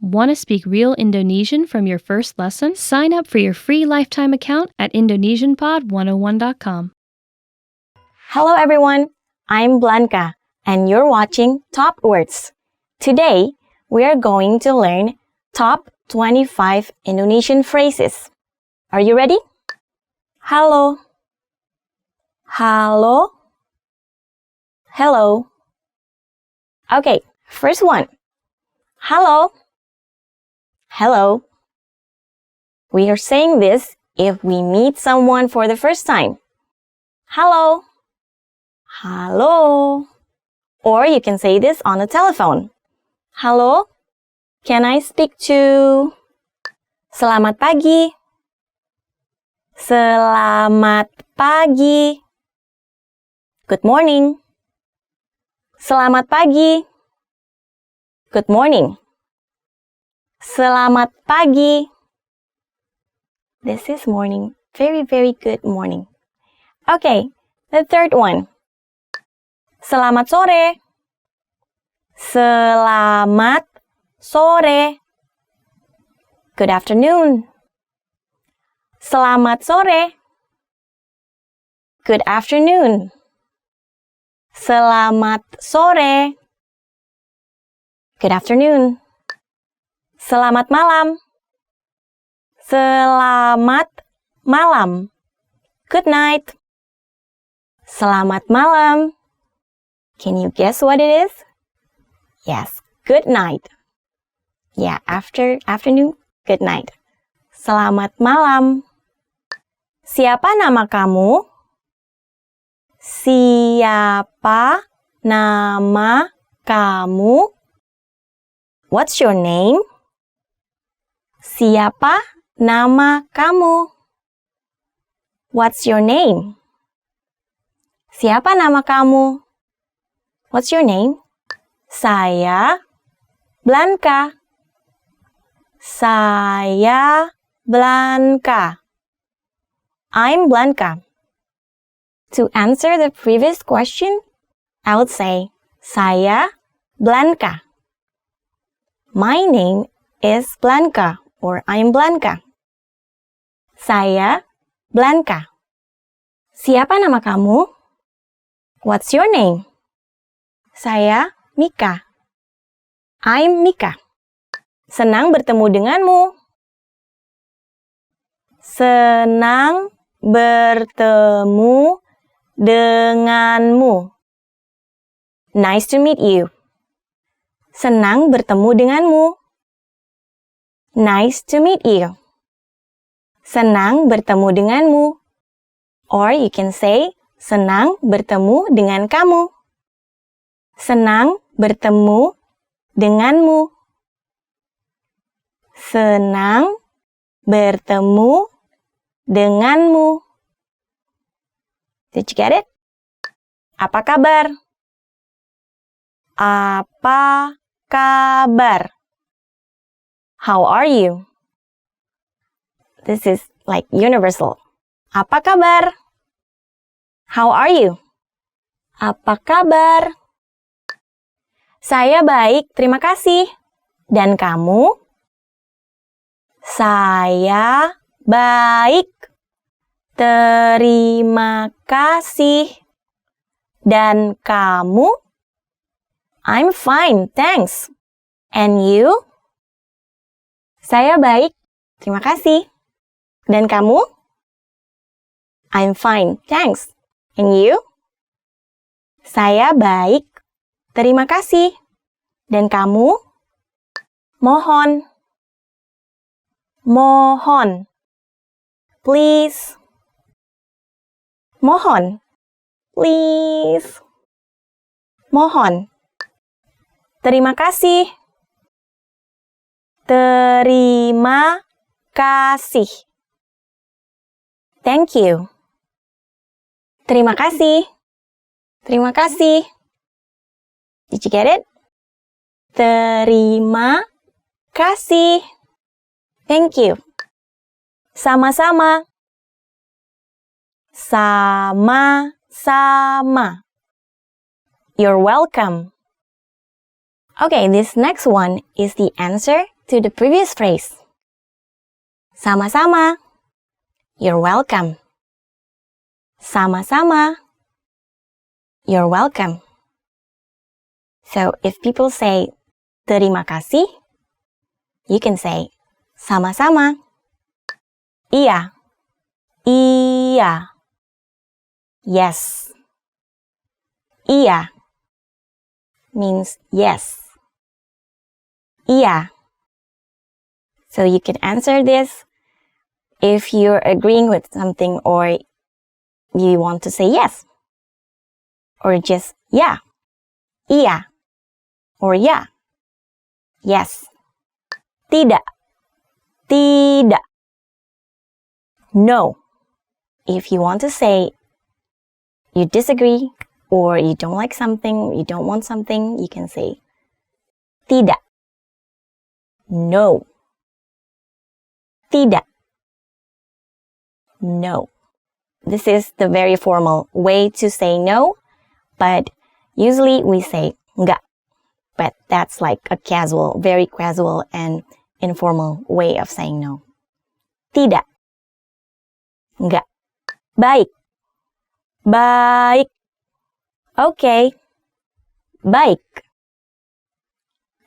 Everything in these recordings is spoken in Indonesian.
Want to speak real Indonesian from your first lesson? Sign up for your free lifetime account at indonesianpod101.com. Hello everyone, I'm Blanca, and you're watching Top Words. Today, we are going to learn top 25 Indonesian phrases. Are you ready? Halo. Halo. Hello. Okay, first one. Halo. Hello. We are saying this if we meet someone for the first time. Halo. Halo. Or you can say this on the telephone. Halo, can I speak to... Selamat pagi. Selamat pagi. Good morning. Selamat pagi. Good morning. Selamat pagi. This is morning. Very, very good morning. Okay, the third one. Selamat sore. Selamat sore. Good afternoon. Selamat sore. Good afternoon. Selamat sore. Good afternoon. Selamat malam. Selamat malam. Good night. Selamat malam. Can you guess what it is? Yes, good night. Yeah, afternoon, good night. Selamat malam. Siapa nama kamu? Siapa nama kamu? What's your name? Siapa nama kamu? What's your name? Siapa nama kamu? What's your name? Saya Blanca. Saya Blanca. I'm Blanca. To answer the previous question, I would say, saya Blanca. My name is Blanca, or I'm Blanca. Saya Blanca. Siapa nama kamu? What's your name? Saya Mika. I'm Mika. Senang bertemu denganmu. Senang bertemu denganmu. Nice to meet you. Senang bertemu denganmu. Nice to meet you. Senang bertemu denganmu. Or you can say, senang bertemu dengan kamu. Senang bertemu denganmu. Senang bertemu denganmu. Did you get it? Apa kabar? Apa kabar? How are you? This is like universal. Apa kabar? How are you? Apa kabar? Saya baik, terima kasih. Dan kamu? Saya baik, terima kasih. Dan kamu? I'm fine, thanks. And you? Saya baik, terima kasih. Dan kamu? I'm fine, thanks. And you? Saya baik, terima kasih. Dan kamu? Mohon. Mohon. Please. Mohon. Please. Mohon. Terima kasih. Terima kasih. Thank you. Terima kasih. Terima kasih. Did you get it? Terima kasih. Thank you. Sama-sama. Sama-sama. You're welcome. Okay, this next one is the answer to the previous phrase. Sama-sama. You're welcome. Sama-sama. You're welcome. So if people say terima kasih, you can say sama-sama. Iya. Iya. Yes. Iya means yes. Iya. So you can answer this if you're agreeing with something or you want to say yes. Or just yeah. Iya. Or yeah. Yes. Tidak. Tidak. No. If you want to say you disagree or you don't like something, you don't want something, you can say tidak. No. Tidak. No. This is the very formal way to say no, but usually we say enggak. But that's like a casual, very casual and informal way of saying no. Tidak. Enggak. Baik. Baik. Okay. Baik.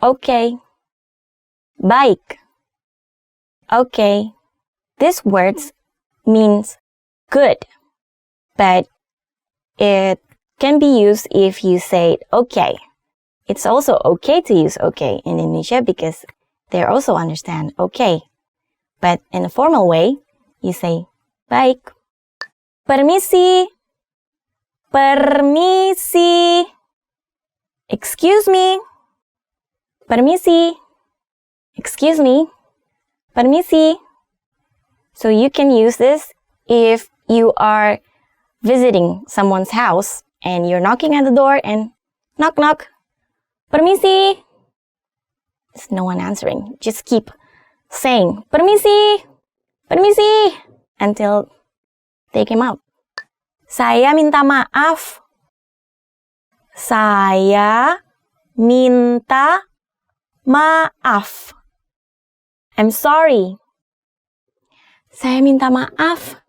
Okay. Baik. Okay. This words means good, but it can be used if you say okay. It's also okay to use okay in Indonesia because they also understand okay. But in a formal way, you say baik. Permisi. Permisi. Excuse me. Permisi. Excuse me. Permisi. So you can use this if you are visiting someone's house and you're knocking at the door and knock knock. Permisi. There's no one answering. Just keep saying permisi. Permisi until they came out. Saya minta maaf. Saya minta maaf. I'm sorry. Saya minta maaf.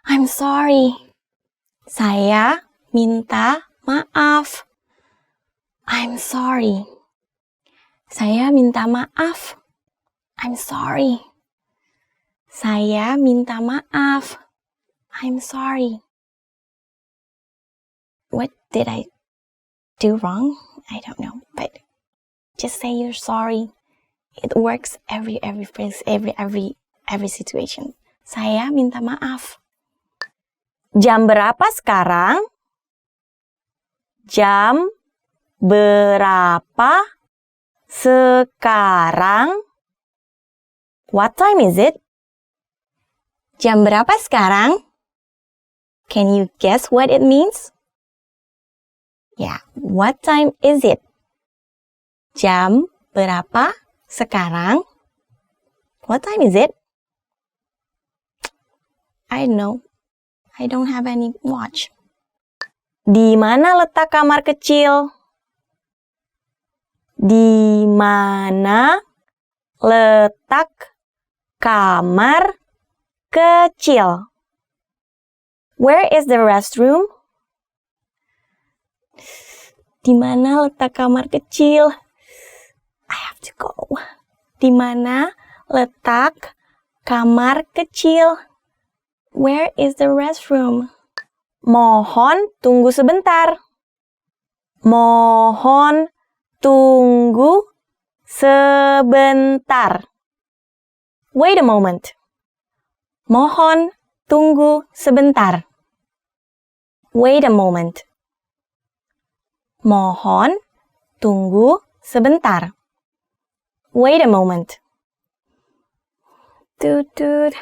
I'm sorry. Saya minta maaf. I'm sorry. Saya minta maaf. I'm sorry. Saya minta maaf. I'm sorry. What did I do wrong? I don't know, but just say you're sorry. It works every phrase, every situation. Saya minta maaf. Jam berapa sekarang? Jam berapa sekarang? What time is it? Jam berapa sekarang? Can you guess what it means? Yeah, what time is it? Jam berapa sekarang? What time is it? I don't know. I don't have any watch. Di mana letak kamar kecil? Di mana letak kamar kecil? Where is the restroom? Di mana letak kamar kecil? I have to go. Di mana letak kamar kecil? Where is the restroom? Mohon tunggu sebentar. Mohon tunggu sebentar. Wait a moment. Mohon tunggu sebentar. Wait a moment. Mohon tunggu sebentar. Wait a moment. Toot.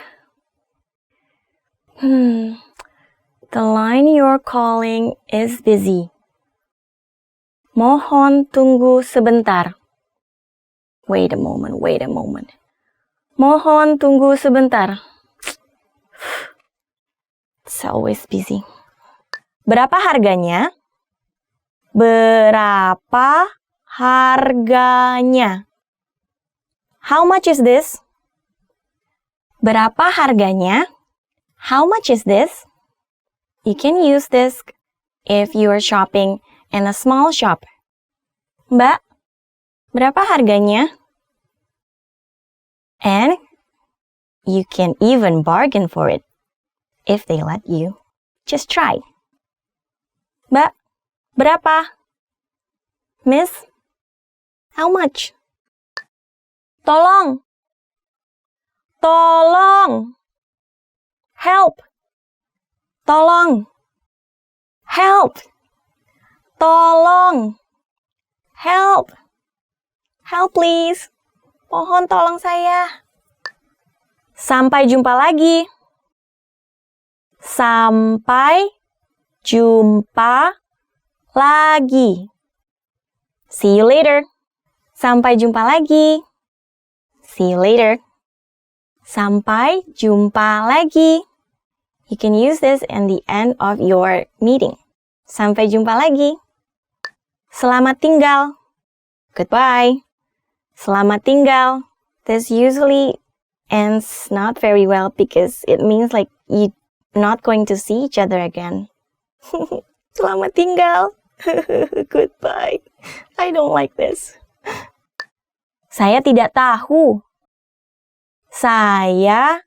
The line you're calling is busy. Mohon tunggu sebentar. Wait a moment. Mohon tunggu sebentar. It's always busy. Berapa harganya? Berapa harganya? How much is this? Berapa harganya? How much is this? You can use this if you are shopping in a small shop. Mbak, berapa harganya? And you can even bargain for it if they let you. Just try. Mbak, berapa? Miss, how much? Tolong. Tolong. Help. Tolong. Help. Tolong. Help. Help please. Mohon tolong saya. Sampai jumpa lagi. Sampai jumpa lagi. See you later. Sampai jumpa lagi. See you later. Sampai jumpa lagi. You can use this in the end of your meeting. Sampai jumpa lagi. Selamat tinggal. Goodbye. Selamat tinggal. This usually ends not very well because it means like you're not going to see each other again. Selamat tinggal. Goodbye. I don't like this. Saya tidak tahu. Saya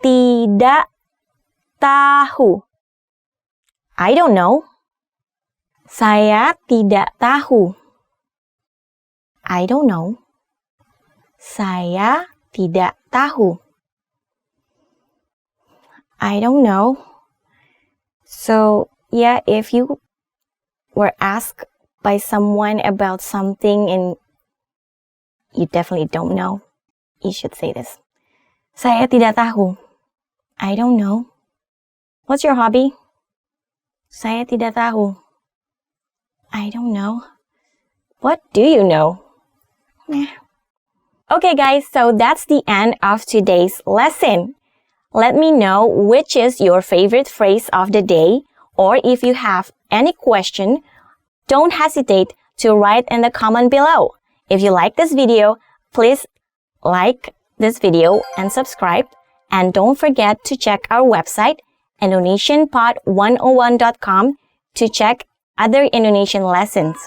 tidak tahu. I don't know. Saya tidak tahu. I don't know. Saya tidak tahu. I don't know. So, yeah, if you were asked by someone about something and you definitely don't know, you should say this. Saya tidak tahu. I don't know. What's your hobby? Saya tidak tahu. I don't know. What do you know? Okay guys, so that's the end of today's lesson. Let me know which is your favorite phrase of the day, or if you have any question, don't hesitate to write in the comment below. If you like this video, please like this video and subscribe. And don't forget to check our website, indonesianpod101.com, to check other Indonesian lessons.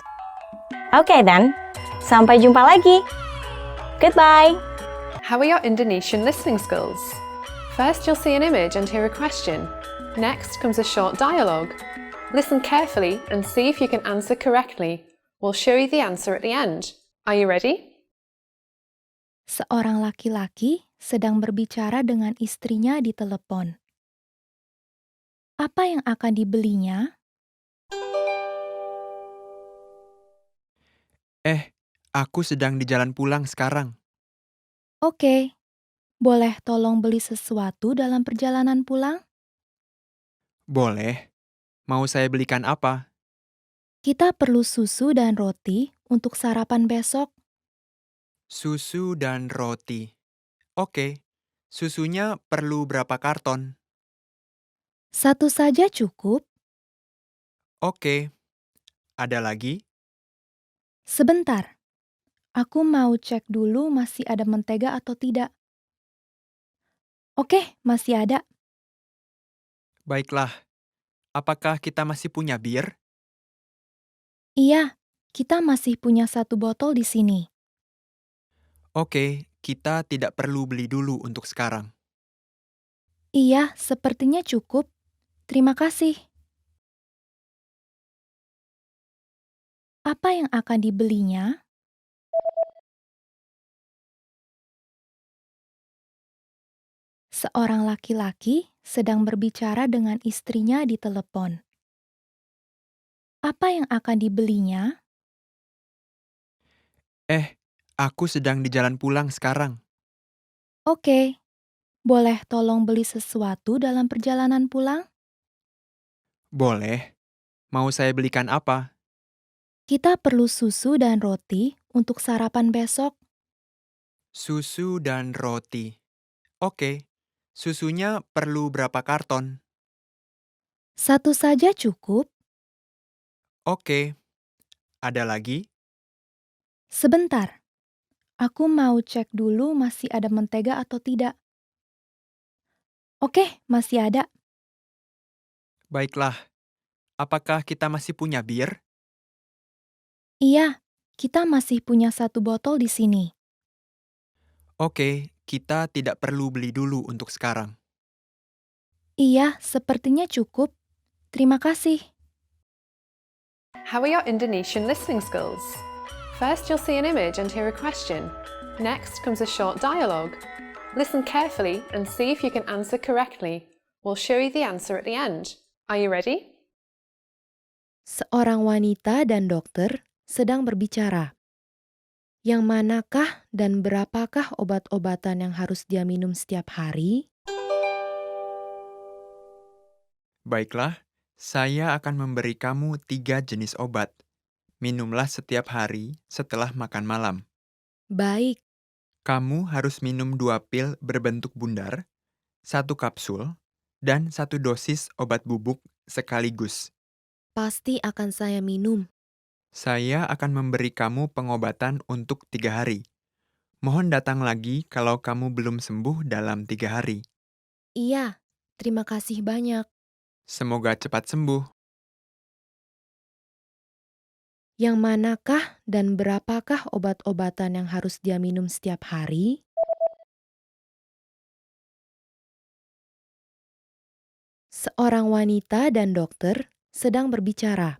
Okay then, sampai jumpa lagi. Goodbye. How are your Indonesian listening skills? First, you'll see an image and hear a question. Next comes a short dialogue. Listen carefully and see if you can answer correctly. We'll show you the answer at the end. Are you ready? Seorang laki-laki sedang berbicara dengan istrinya di telepon. Apa yang akan dibelinya? Aku sedang di jalan pulang sekarang. Oke, boleh tolong beli sesuatu dalam perjalanan pulang? Boleh. Mau saya belikan apa? Kita perlu susu dan roti untuk sarapan besok. Susu dan roti. Oke. Susunya perlu berapa karton? Satu saja cukup. Oke. Ada lagi? Sebentar. Aku mau cek dulu masih ada mentega atau tidak. Oke, masih ada. Baiklah. Apakah kita masih punya bir? Iya, kita masih punya satu botol di sini. Oke, kita tidak perlu beli dulu untuk sekarang. Iya, sepertinya cukup. Terima kasih. Apa yang akan dibelinya? Seorang laki-laki sedang berbicara dengan istrinya di telepon. Apa yang akan dibelinya? Aku sedang di jalan pulang sekarang. Oke, boleh tolong beli sesuatu dalam perjalanan pulang? Boleh. Mau saya belikan apa? Kita perlu susu dan roti untuk sarapan besok. Susu dan roti. Oke. Susunya perlu berapa karton? Satu saja cukup. Oke. Ada lagi? Sebentar. Aku mau cek dulu masih ada mentega atau tidak. Oke, masih ada. Baiklah, apakah kita masih punya bir? Iya, kita masih punya 1 botol di sini. Oke, kita tidak perlu beli dulu untuk sekarang. Iya, sepertinya cukup. Terima kasih. How are your Indonesian listening skills? First, you'll see an image and hear a question. Next comes a short dialogue. Listen carefully and see if you can answer correctly. We'll show you the answer at the end. Are you ready? Seorang wanita dan dokter sedang berbicara. Yang manakah dan berapakah obat-obatan yang harus dia minum setiap hari? Baiklah, saya akan memberi kamu 3 jenis obat. Minumlah setiap hari setelah makan malam. Baik, Kamu harus minum 2 pil berbentuk bundar, 1 kapsul, dan 1 dosis obat bubuk sekaligus. pasti akan saya minum. Saya akan memberi kamu pengobatan untuk 3 hari. Mohon datang lagi kalau kamu belum sembuh dalam 3 hari. Iya, terima kasih banyak. Semoga cepat sembuh. Yang manakah dan berapakah obat-obatan yang harus dia minum setiap hari? Seorang wanita dan dokter sedang berbicara.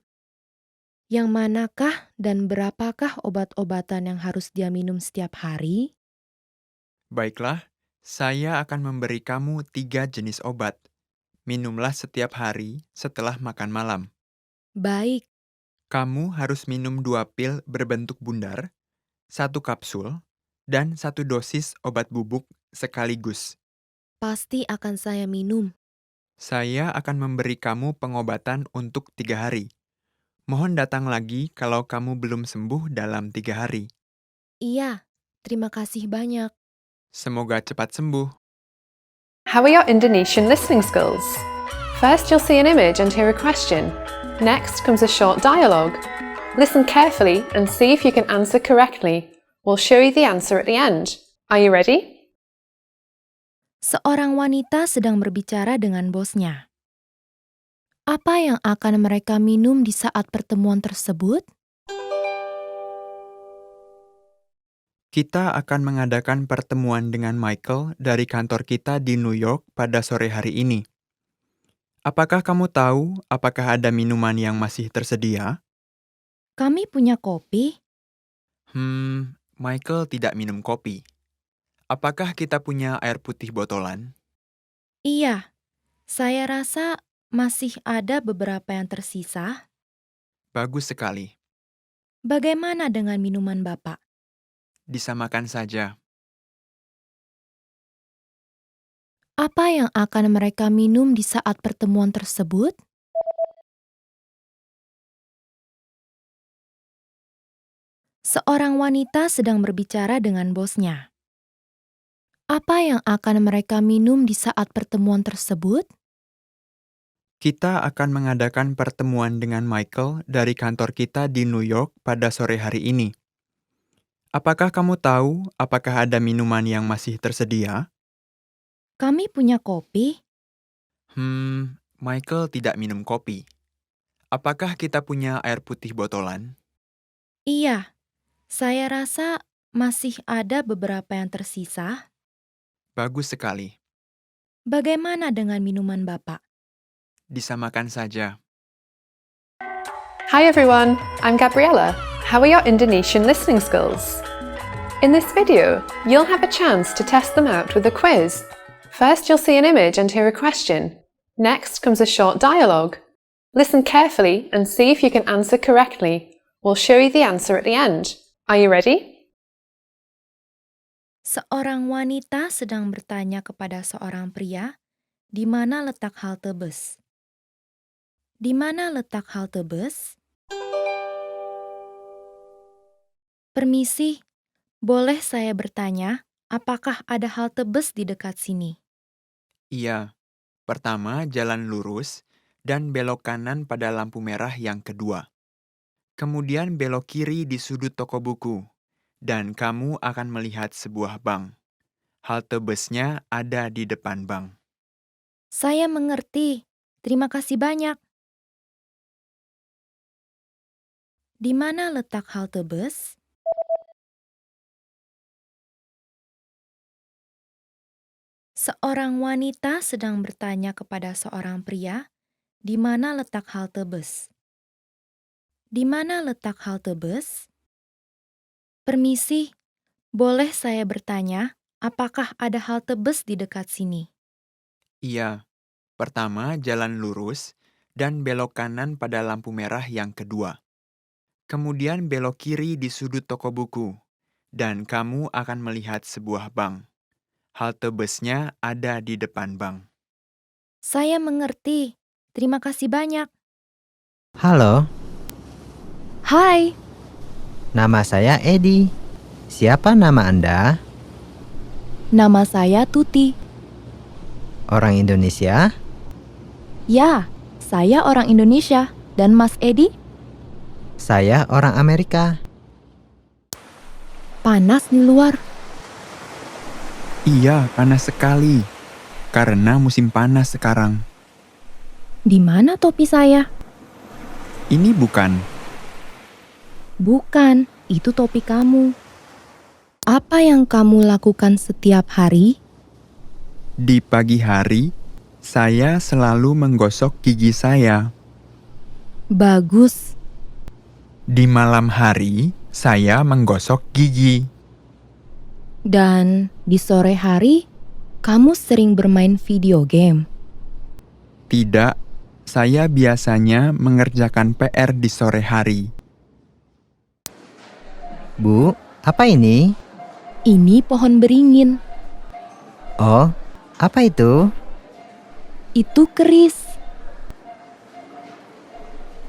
Yang manakah dan berapakah obat-obatan yang harus dia minum setiap hari? Baiklah, saya akan memberi kamu 3 jenis obat. Minumlah setiap hari setelah makan malam. Baik, Kamu harus minum 2 pil berbentuk bundar, 1 kapsul, dan 1 dosis obat bubuk sekaligus. pasti akan saya minum. Saya akan memberi kamu pengobatan untuk 3 hari. Mohon datang lagi kalau kamu belum sembuh dalam 3 hari. Iya, terima kasih banyak. Semoga cepat sembuh. How are your Indonesian listening skills? First, you'll see an image and hear a question. Next comes a short dialogue. Listen carefully and see if you can answer correctly. We'll show you the answer at the end. Are you ready? Seorang wanita sedang berbicara dengan bosnya. Apa yang akan mereka minum di saat pertemuan tersebut? Kita akan mengadakan pertemuan dengan Michael dari kantor kita di New York pada sore hari ini. Apakah kamu tahu apakah ada minuman yang masih tersedia? Kami punya kopi. Michael tidak minum kopi. Apakah kita punya air putih botolan? Iya, saya rasa masih ada beberapa yang tersisa. Bagus sekali. Bagaimana dengan minuman Bapak? Disamakan saja. Apa yang akan mereka minum di saat pertemuan tersebut? Seorang wanita sedang berbicara dengan bosnya. Apa yang akan mereka minum di saat pertemuan tersebut? Kita akan mengadakan pertemuan dengan Michael dari kantor kita di New York pada sore hari ini. Apakah kamu tahu apakah ada minuman yang masih tersedia? Kami punya kopi. Michael tidak minum kopi. Apakah kita punya air putih botolan? Iya, saya rasa masih ada beberapa yang tersisa. Bagus sekali. Bagaimana dengan minuman Bapak? Disamakan saja. Hi everyone, I'm Gabriella. How are your Indonesian listening skills? In this video, you'll have a chance to test them out with a quiz. First, you'll see an image and hear a question. Next comes a short dialogue. Listen carefully and see if you can answer correctly. We'll show you the answer at the end. Are you ready? Seorang wanita sedang bertanya kepada seorang pria, di mana letak halte bus? Di mana letak halte bus? Permisi, boleh saya bertanya, apakah ada halte bus di dekat sini? Iya. Pertama, jalan lurus dan belok kanan pada lampu merah yang kedua. Kemudian belok kiri di sudut toko buku. dan kamu akan melihat sebuah bank. Halte busnya ada di depan bank. Saya mengerti. Terima kasih banyak. Di mana letak halte bus? Seorang wanita sedang bertanya kepada seorang pria, di mana letak halte bus? Di mana letak halte bus? Permisi, boleh saya bertanya, apakah ada halte bus di dekat sini? Iya, pertama jalan lurus dan belok kanan pada lampu merah yang kedua. Kemudian belok kiri di sudut toko buku, dan kamu akan melihat sebuah bank. Halte busnya ada di depan bank. Saya mengerti. Terima kasih banyak. Halo, Hai, nama saya Edi. Siapa nama Anda? Nama saya Tuti. Orang Indonesia? Ya, saya orang Indonesia. Dan Mas Edi? Saya orang Amerika. Panas di luar. Iya, panas sekali. Karena musim panas sekarang. Di mana topi saya? Ini bukan. Bukan, itu topi kamu. Apa yang kamu lakukan setiap hari? Di pagi hari, saya selalu menggosok gigi saya. Bagus. Di malam hari, saya menggosok gigi. Dan di sore hari, kamu sering bermain video game. Tidak, saya biasanya mengerjakan PR di sore hari. Bu, apa ini? Ini pohon beringin. Oh, apa itu? Itu keris.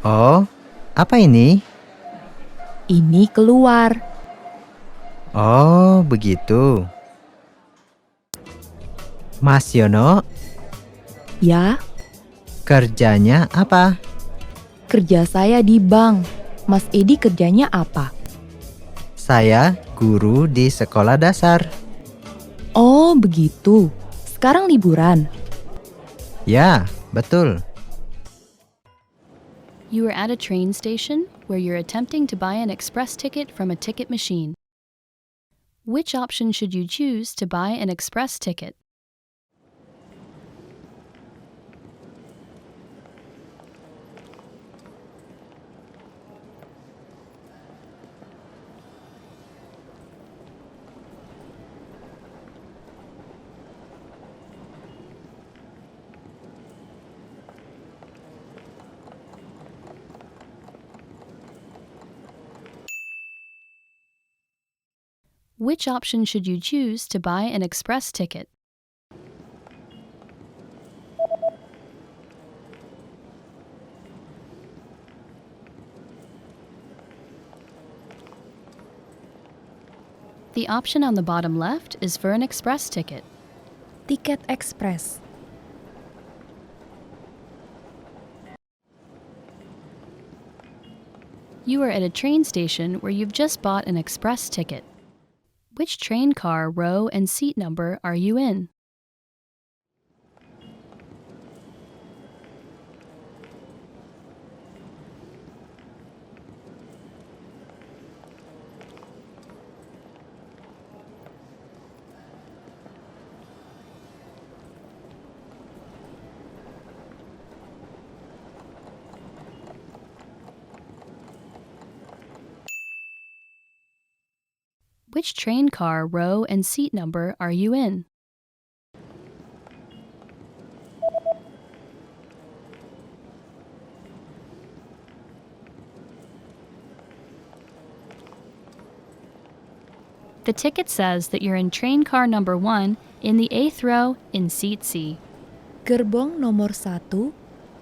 Oh, apa ini? Ini keluar. Oh, begitu. Mas Yono, Ya, kerjanya apa? kerja saya di bank. Mas Edi kerjanya apa? Saya guru di sekolah dasar. Oh, begitu. Sekarang liburan. Ya, betul. you are at a train station where you're attempting to buy an express ticket from a ticket machine. Which option should you choose to buy an express ticket? Which option should you choose to buy an express ticket? The option on the bottom left is for an express ticket. Tiket ekspres. You are at a train station where you've just bought an express ticket. Which train car, row, and seat number are you in? Which train car, row, and seat number are you in? The ticket says that you're in train car number 1 in the 8th row in seat C. Gerbong nomor 1,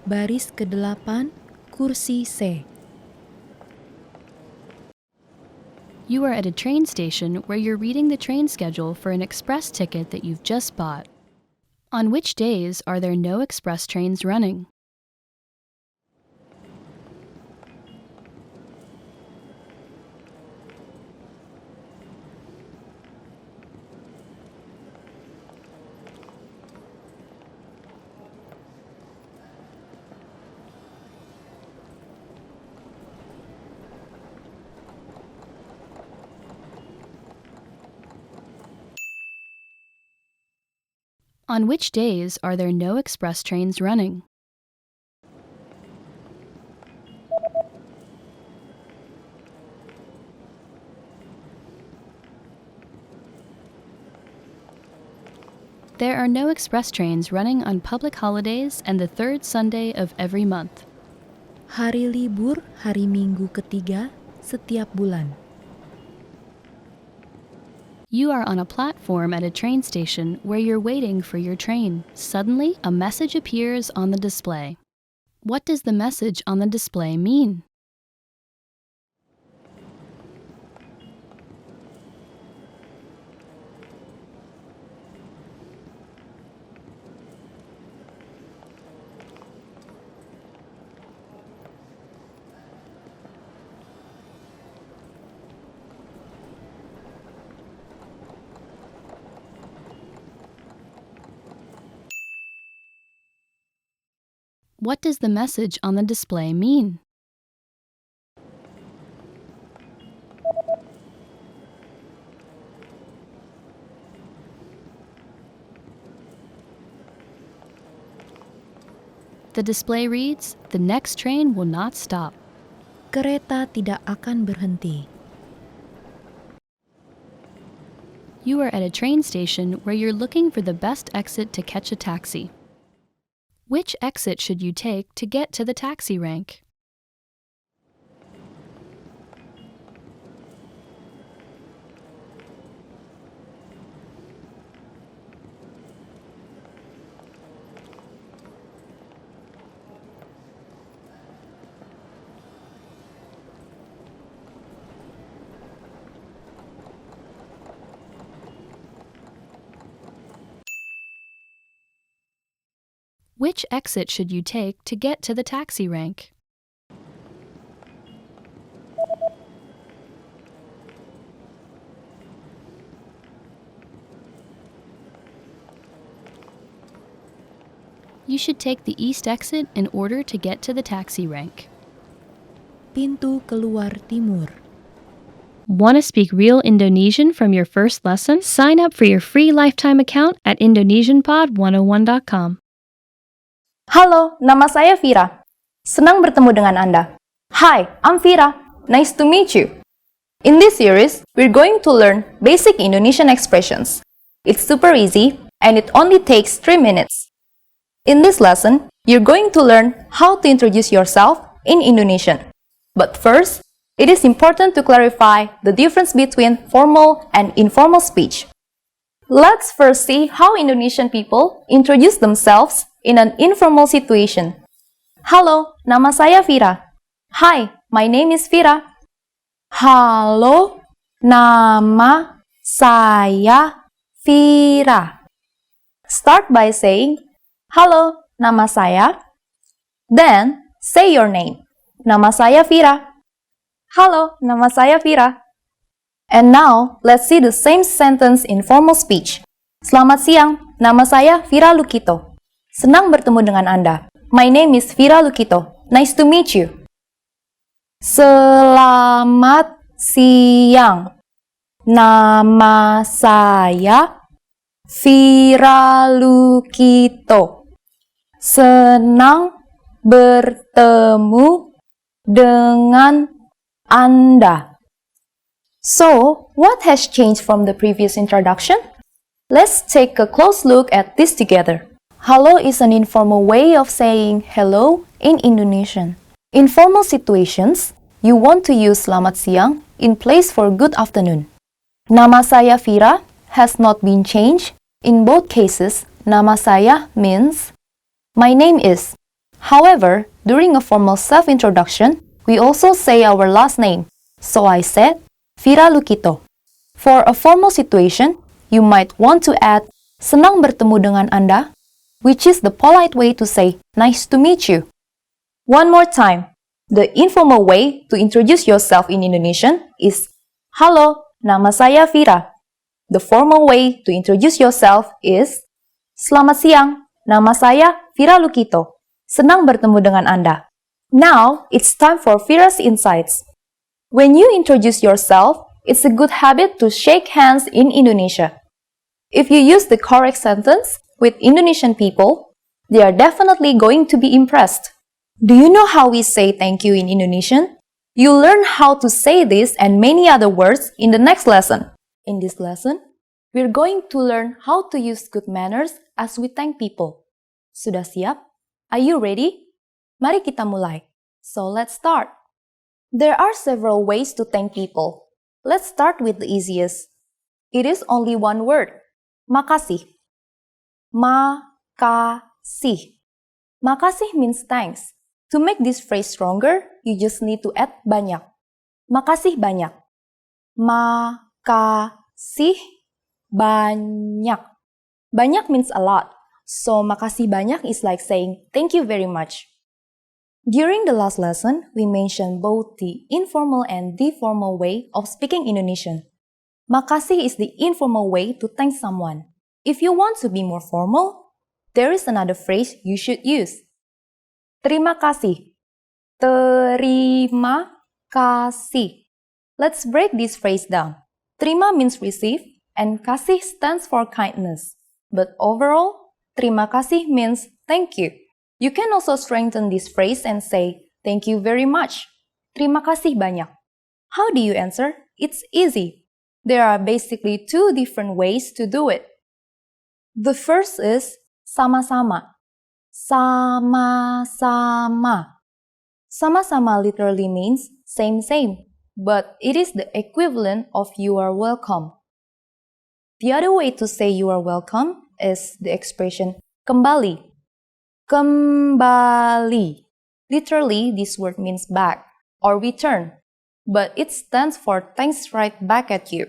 baris ke-8, kursi C. You are at a train station where you're reading the train schedule for an express ticket that you've just bought. On which days are there no express trains running? On which days are there no express trains running? There are no express trains running on public holidays and the third Sunday of every month. Hari libur hari Minggu ketiga setiap bulan. You are on a platform at a train station where you're waiting for your train. Suddenly, a message appears on the display. What does the message on the display mean? What does the message on the display mean? The display reads, "The next train will not stop." Kereta tidak akan berhenti. You are at a train station where you're looking for the best exit to catch a taxi. Which exit should you take to get to the taxi rank? Which exit should you take to get to the taxi rank? You should take the east exit in order to get to the taxi rank. Pintu keluar timur. Want to speak real Indonesian from your first lesson? Sign up for your free lifetime account at indonesianpod101.com. Halo, nama saya Vira. Senang bertemu dengan Anda. Hi, I'm Vira. Nice to meet you. In this series, we're going to learn basic Indonesian expressions. It's super easy and it only takes 3 minutes. In this lesson, you're going to learn how to introduce yourself in Indonesian. But first, it is important to clarify the difference between formal and informal speech. Let's first see how Indonesian people introduce themselves in an informal situation. Halo, nama saya Vira. Hi, my name is Vira. Halo, nama saya Vira. Start by saying, halo, nama saya. Then, say your name. Nama saya Vira. Halo, nama saya Vira. And now, let's see the same sentence in formal speech. Selamat siang, nama saya Vira Lukito. Senang bertemu dengan Anda. My name is Vira Lukito. Nice to meet you. Selamat siang. Nama saya Vira Lukito. Senang bertemu dengan Anda. So, what has changed from the previous introduction? Let's take a close look at this together. Halo is an informal way of saying hello in Indonesian. In formal situations, you want to use selamat siang in place for good afternoon. Nama saya Vira has not been changed. In both cases, nama saya means my name is. However, during a formal self-introduction, we also say our last name. So I said Vira Lukito. For a formal situation, you might want to add senang bertemu dengan Anda, which is the polite way to say nice to meet you. One more time, the informal way to introduce yourself in Indonesian is halo, nama saya Vira. The formal way to introduce yourself is selamat siang, nama saya Vira Lukito. Senang bertemu dengan Anda. Now, it's time for Vira's insights. When you introduce yourself, it's a good habit to shake hands in Indonesia. If you use the correct sentence, with Indonesian people, they are definitely going to be impressed. Do you know how we say thank you in Indonesian? You'll learn how to say this and many other words in the next lesson. In this lesson, we're going to learn how to use good manners as we thank people. Sudah siap? Are you ready? Mari kita mulai. So let's start. There are several ways to thank people. Let's start with the easiest. It is only one word. Makasih. Makasih. Makasih means thanks. To make this phrase stronger, you just need to add banyak. Makasih banyak. Makasih banyak. Banyak means a lot. So, makasih banyak is like saying thank you very much. During the last lesson, we mentioned both the informal and the formal way of speaking Indonesian. Makasih is the informal way to thank someone. If you want to be more formal, there is another phrase you should use. Terima kasih. Terima kasih. Let's break this phrase down. Terima means receive and kasih stands for kindness. But overall, terima kasih means thank you. You can also strengthen this phrase and say thank you very much. Terima kasih banyak. How do you answer? It's easy. There are basically two different ways to do it. The first is sama-sama. Sama-sama. Sama-sama literally means same, but it is the equivalent of you are welcome. The other way to say you are welcome is the expression kembali. Kembali. Literally, this word means back or return, but it stands for thanks right back at you.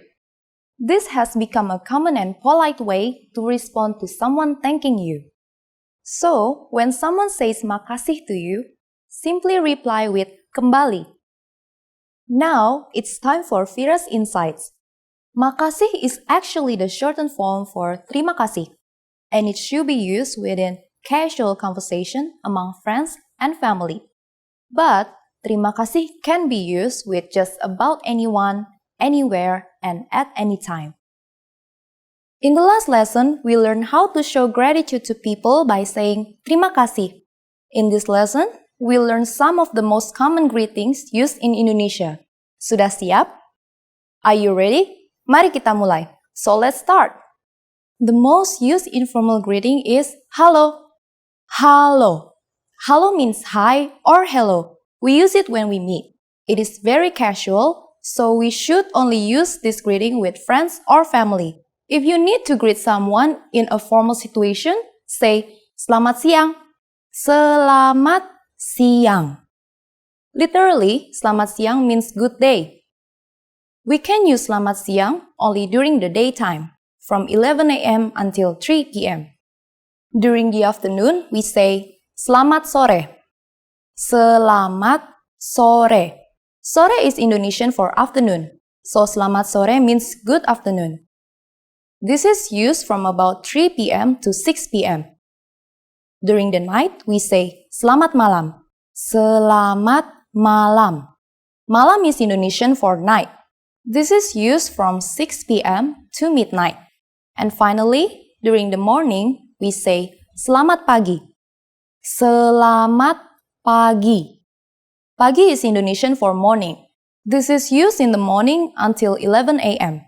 This has become a common and polite way to respond to someone thanking you. So, when someone says makasih to you, simply reply with kembali. Now, it's time for Vira's insights. Makasih is actually the shortened form for terima kasih, and it should be used within casual conversation among friends and family. But terima kasih can be used with just about anyone, anywhere, and at any time. In the last lesson, we learned how to show gratitude to people by saying terima kasih. In this lesson, we'll learn some of the most common greetings used in Indonesia. Sudah siap? Are you ready? Mari kita mulai. So let's start. The most used informal greeting is halo. Halo. Halo means hi or hello. We use it when we meet. It is very casual, so we should only use this greeting with friends or family. If you need to greet someone in a formal situation, say selamat siang. Selamat siang. Literally, selamat siang means good day. We can use selamat siang only during the daytime, from 11 a.m. until 3 p.m. During the afternoon, we say selamat sore. Selamat sore. Sore is Indonesian for afternoon, so selamat sore means good afternoon. This is used from about 3 p.m. to 6 p.m. During the night, we say selamat malam. Selamat malam. Malam is Indonesian for night. This is used from 6 p.m. to midnight. And finally, during the morning, we say selamat pagi. Selamat pagi. Pagi is Indonesian for morning. This is used in the morning until 11 a.m.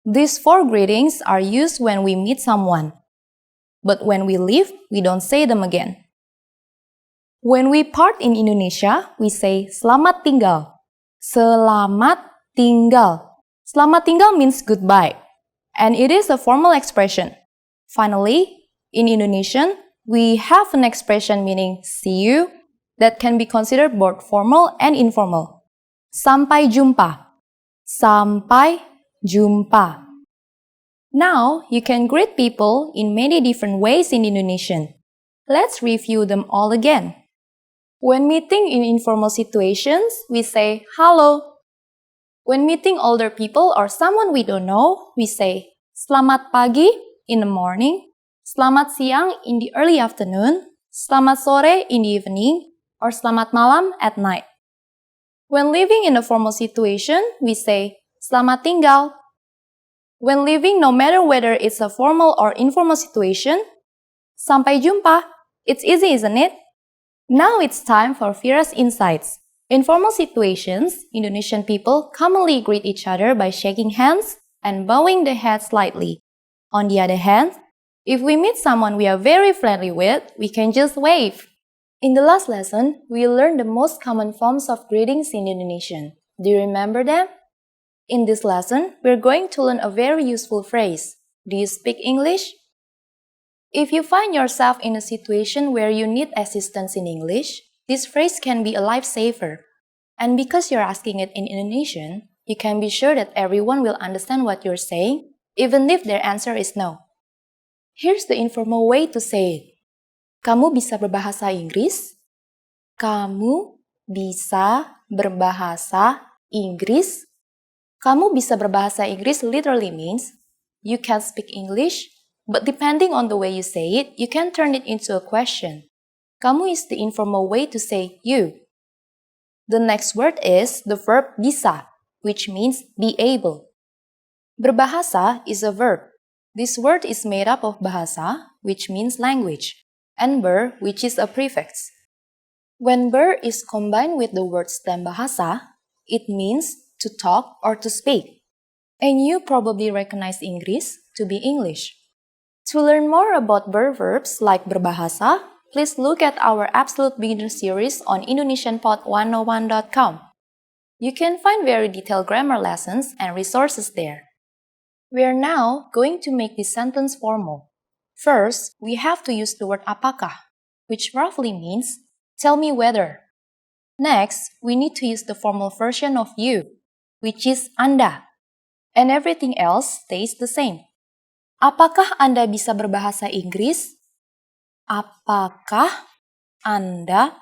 These four greetings are used when we meet someone. But when we leave, we don't say them again. When we part in Indonesia, we say selamat tinggal. Selamat tinggal. Selamat tinggal means goodbye, and it is a formal expression. Finally, in Indonesian, we have an expression meaning see you that can be considered both formal and informal. Sampai jumpa. Sampai jumpa. Now, you can greet people in many different ways in Indonesian. Let's review them all again. When meeting in informal situations, we say halo. When meeting older people or someone we don't know, we say selamat pagi in the morning, selamat siang in the early afternoon, selamat sore in the evening, or selamat malam at night. When living in a formal situation, we say selamat tinggal. When living, no matter whether it's a formal or informal situation, sampai jumpa. It's easy, isn't it? Now it's time for Vira's insights. In formal situations, Indonesian people commonly greet each other by shaking hands and bowing the head slightly. On the other hand, if we meet someone we are very friendly with, we can just wave. In the last lesson, we learned the most common forms of greetings in Indonesian. Do you remember them? In this lesson, we're going to learn a very useful phrase. Do you speak English? If you find yourself in a situation where you need assistance in English, this phrase can be a lifesaver. And because you're asking it in Indonesian, you can be sure that everyone will understand what you're saying, even if their answer is no. Here's the informal way to say it. Kamu bisa berbahasa Inggris? Kamu bisa berbahasa Inggris? Kamu bisa berbahasa Inggris literally means you can speak English, but depending on the way you say it, you can turn it into a question. Kamu is the informal way to say you. The next word is the verb bisa, which means be able. Berbahasa is a verb. This word is made up of bahasa, which means language, and ber, which is a prefix. When ber is combined with the word stem bahasa, it means to talk or to speak. And you probably recognize Inggris to be English. To learn more about ber verbs like berbahasa, please look at our Absolute Beginner series on IndonesianPod101.com. You can find very detailed grammar lessons and resources there. We are now going to make this sentence formal. First, we have to use the word apakah, which roughly means tell me whether. Next, we need to use the formal version of you, which is Anda. And everything else stays the same. Apakah Anda bisa berbahasa Inggris? Apakah Anda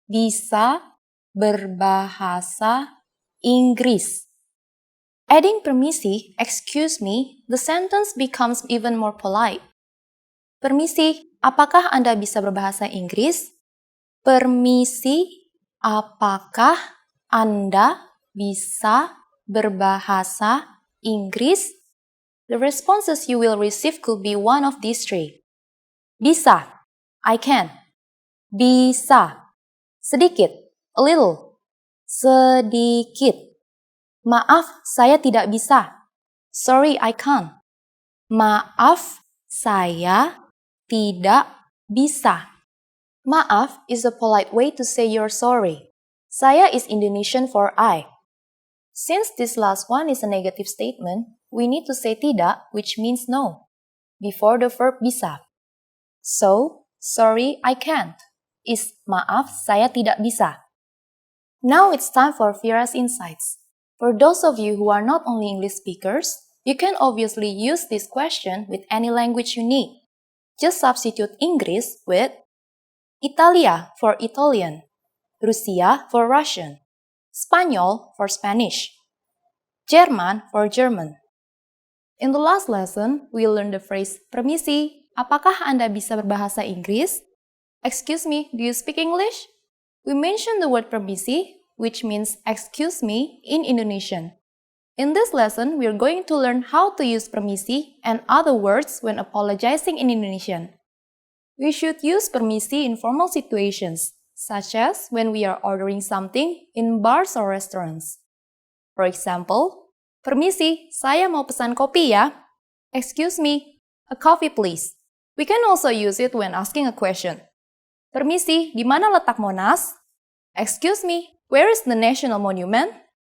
bisa berbahasa Inggris? Adding permisi, excuse me, the sentence becomes even more polite. Permisi, apakah Anda bisa berbahasa Inggris? Permisi, apakah Anda bisa berbahasa Inggris? The responses you will receive could be one of these three. Bisa, I can. Bisa, sedikit, a little. Sedikit. Maaf, saya tidak bisa. Sorry, I can't. Maaf, saya tidak bisa. Maaf is a polite way to say you're sorry. Saya is Indonesian for I. Since this last one is a negative statement, we need to say tidak, which means no, before the verb bisa. So, sorry, I can't is maaf, saya tidak bisa. Now it's time for Vira's insights. For those of you who are not only English speakers, you can obviously use this question with any language you need. Just substitute English with Italia for Italian, Rusia for Russian, Spanish for Spanish, Jerman for German. In the last lesson, we learned the phrase permisi, apakah Anda bisa berbahasa Inggris? Excuse me, do you speak English? We mentioned the word permisi, which means excuse me in Indonesian. In this lesson, we are going to learn how to use permisi and other words when apologizing in Indonesian. We should use permisi in formal situations, such as when we are ordering something in bars or restaurants. For example, permisi, saya mau pesan kopi ya. Excuse me, a coffee please. We can also use it when asking a question. Permisi, di mana letak Monas? Excuse me, where is the National Monument?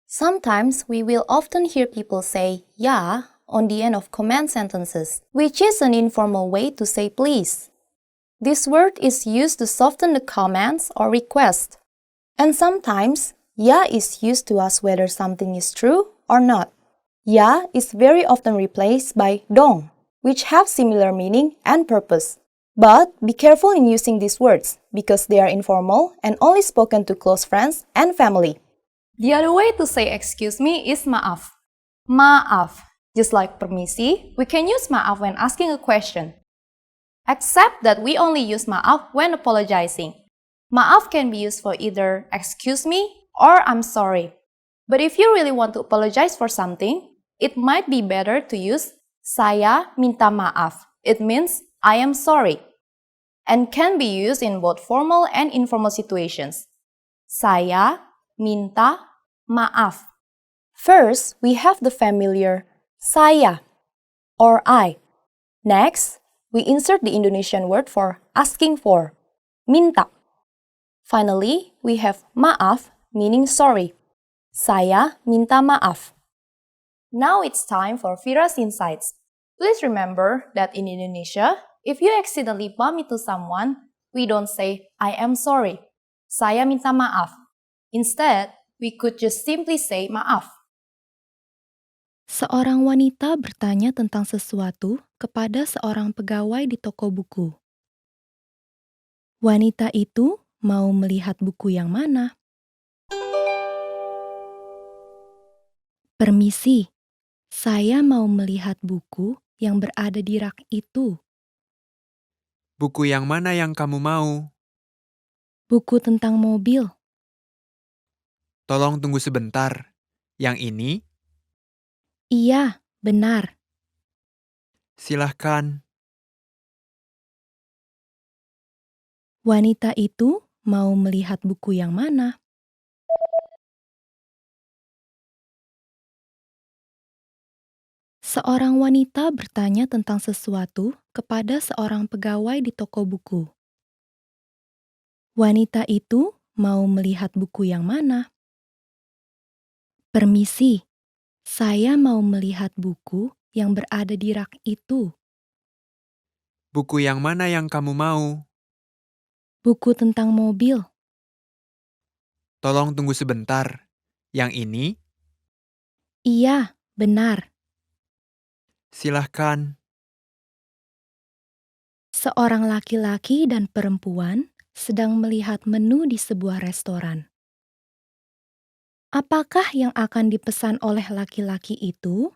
Sometimes we will often hear people say ya on the end of command sentences, which is an informal way to say please. This word is used to soften the commands or request. And sometimes, ya is used to ask whether something is true or not. Ya is very often replaced by dong, which have similar meaning and purpose. But be careful in using these words because they are informal and only spoken to close friends and family. The other way to say excuse me is maaf. Maaf. Just like permisi, we can use maaf when asking a question. Except that we only use maaf when apologizing. Maaf can be used for either excuse me or I'm sorry. But if you really want to apologize for something, it might be better to use saya minta maaf. It means I am sorry, and can be used in both formal and informal situations. Saya minta maaf. First, we have the familiar saya or I. Next, we insert the Indonesian word for asking for, minta. Finally, we have maaf meaning sorry. Saya minta maaf. Now it's time for Vira's insights. Please remember that in Indonesia, if you accidentally bump into someone, we don't say, I am sorry. Saya minta maaf. Instead, we could just simply say maaf. Seorang wanita bertanya tentang sesuatu kepada seorang pegawai di toko buku. Wanita itu mau melihat buku yang mana? Permisi, saya mau melihat buku yang berada di rak itu. Buku yang mana yang kamu mau? Buku tentang mobil. Tolong tunggu sebentar. Yang ini? Iya, benar. Silahkan. Wanita itu mau melihat buku yang mana? Seorang wanita bertanya tentang sesuatu kepada seorang pegawai di toko buku. Wanita itu mau melihat buku yang mana? Permisi, saya mau melihat buku yang berada di rak itu. Buku yang mana yang kamu mau? Buku tentang mobil. Tolong tunggu sebentar. Yang ini? Iya, benar. Silahkan. Seorang laki-laki dan perempuan sedang melihat menu di sebuah restoran. Apakah yang akan dipesan oleh laki-laki itu?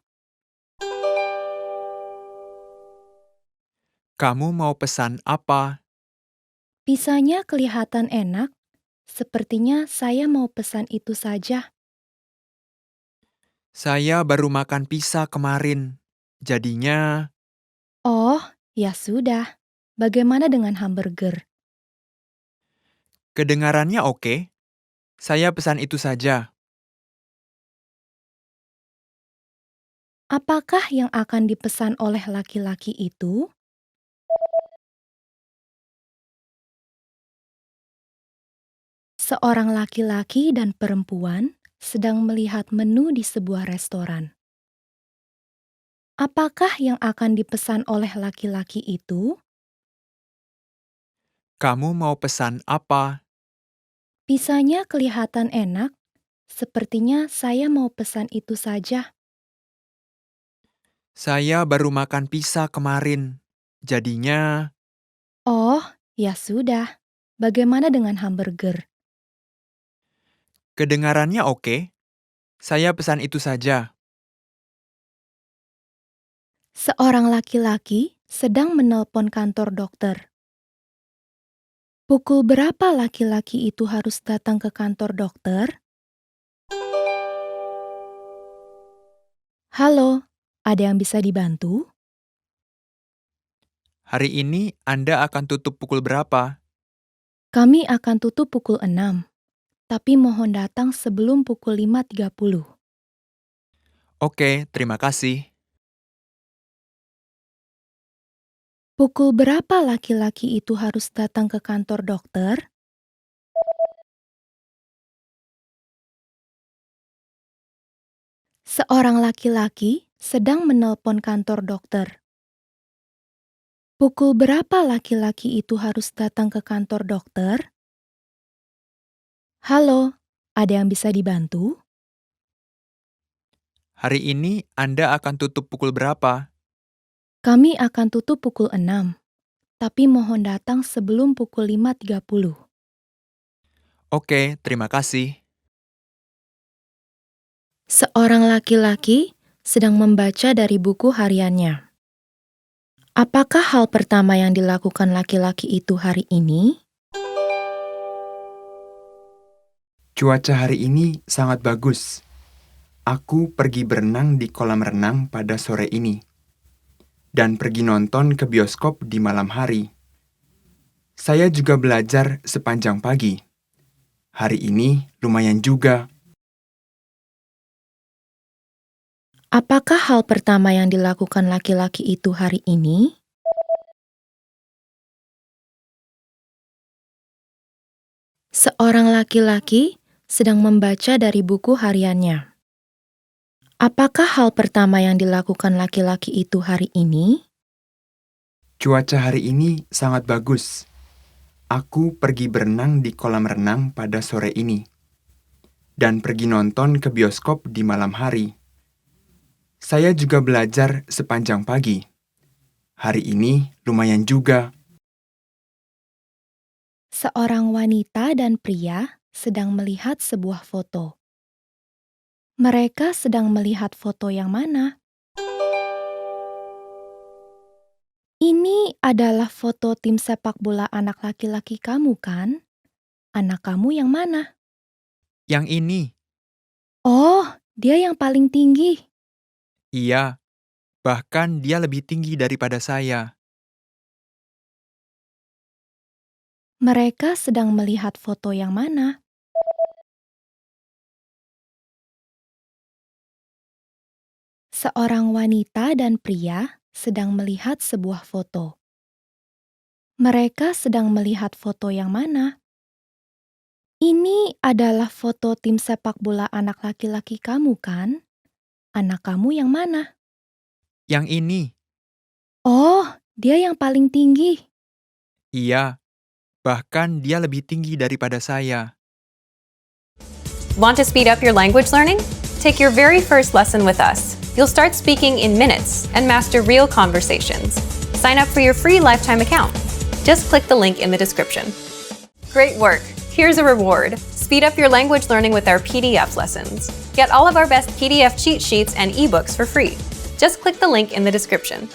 Kamu mau pesan apa? Pisanya kelihatan enak. Sepertinya saya mau pesan itu saja. Saya baru makan pizza kemarin. Jadinya, Oh, ya sudah. Bagaimana dengan hamburger? kedengarannya oke. Saya pesan itu saja. Apakah yang akan dipesan oleh laki-laki itu? Seorang laki-laki dan perempuan sedang melihat menu di sebuah restoran. Apakah yang akan dipesan oleh laki-laki itu? Kamu mau pesan apa? Pisanya kelihatan enak. Sepertinya saya mau pesan itu saja. Saya baru makan pizza kemarin. Jadinya, Oh, ya sudah. Bagaimana dengan hamburger? kedengarannya oke. Saya pesan itu saja. Seorang laki-laki sedang menelpon kantor dokter. Pukul berapa laki-laki itu harus datang ke kantor dokter? Halo, ada yang bisa dibantu? Hari ini Anda akan tutup pukul berapa? Kami akan tutup pukul 6, tapi mohon datang sebelum pukul 5.30. Oke, terima kasih. Pukul berapa laki-laki itu harus datang ke kantor dokter? Seorang laki-laki sedang menelpon kantor dokter. Pukul berapa laki-laki itu harus datang ke kantor dokter? Halo, ada yang bisa dibantu? Hari ini Anda akan tutup pukul berapa? Kami akan tutup pukul 6, tapi mohon datang sebelum pukul 5.30. Oke, terima kasih. Seorang laki-laki sedang membaca dari buku hariannya. Apakah hal pertama yang dilakukan laki-laki itu hari ini? Cuaca hari ini sangat bagus. Aku pergi berenang di kolam renang pada sore ini. Dan pergi nonton ke bioskop di malam hari. Saya juga belajar sepanjang pagi. Hari ini lumayan juga. Apakah hal pertama yang dilakukan laki-laki itu hari ini? Seorang laki-laki sedang membaca dari buku hariannya. Apakah hal pertama yang dilakukan laki-laki itu hari ini? Cuaca hari ini sangat bagus. Aku pergi berenang di kolam renang pada sore ini. Dan pergi nonton ke bioskop di malam hari. Saya juga belajar sepanjang pagi. Hari ini lumayan juga. Seorang wanita dan pria sedang melihat sebuah foto. Mereka sedang melihat foto yang mana? Ini adalah foto tim sepak bola anak laki-laki kamu, kan? Anak kamu yang mana? Yang ini, Oh, dia yang paling tinggi. iya. Bahkan dia lebih tinggi daripada saya. Mereka sedang melihat foto yang mana? Seorang wanita dan pria sedang melihat sebuah foto. Mereka sedang melihat foto yang mana? Ini adalah foto tim sepak bola anak laki-laki kamu, kan? Anak kamu yang mana? Yang ini, Oh, dia yang paling tinggi. iya. Bahkan dia lebih tinggi daripada saya. Want to speed up your language learning? Take your very first lesson with us. You'll start speaking in minutes and master real conversations. Sign up for your free lifetime account. Just click the link in the description. Great work! Here's a reward. Speed up your language learning with our PDF lessons. Get all of our best PDF cheat sheets and ebooks for free. Just click the link in the description.